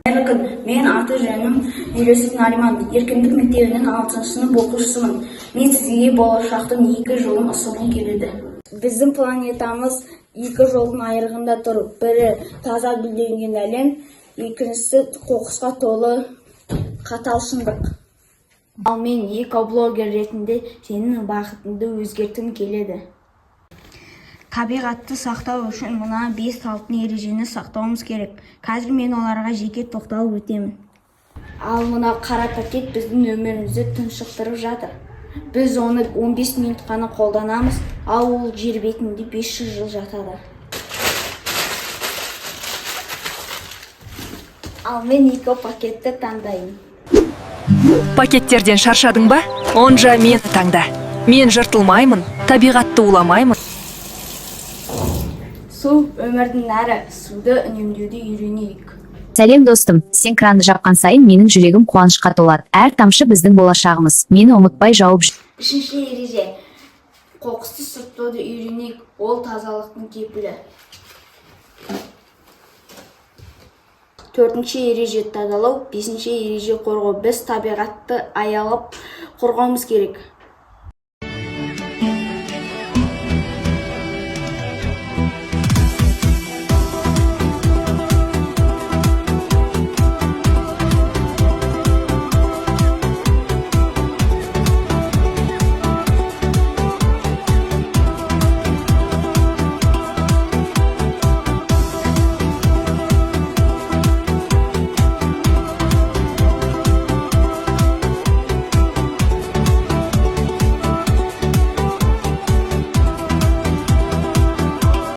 Қайырлы күн, мен аты жөнім Елеусов Нариман, Еркіндік мектебінің 6 сынып оқушысымын. Мен сізге болашақтың 2 жолын ұсынғым келеді. Біздің планетамыз 2 жолдың айырығында тұр. Бірі таза гүлденген әлем, екіншісі қоқысқа толы қатал шындық. Ал мен экоблогер ретінде сенің бақытыңды өзгерткім келеді. Табиғатты сақтау үшін мына 5 алтын ережені сақтауымыз керек. Қазір мен оларға жеке тоқталып өтемін. Ал мына қара пакет біздің өмірімізді тұншықтырып жатыр. Біз оны 15 минут қана қолданамыз, ал ол жер бетінде 500 жыл жатады. Ал мен эко пакетті таңдаймын. Пакеттерден шаршадың ба? Онжа мені таңда. Мен жыртылмаймын, табиғатты уламаймын. Су өмірдің нәрі, суды үнемдеуді үйренейік. Сәлем достым, сен кранды жапқан сайын менің жүрегім қуанышқа толады. Әр тамшы біздің болашағымыз. Мені ұмытпай жауып жүр. 3-ші ереже. Қоқысты сұрыптауды үйренейік, ол тазалықтың кепілі. 4-ші ереже тазалау, 5-ші ереже қорғау. Біз табиғатты аялап қорғауымыз керек.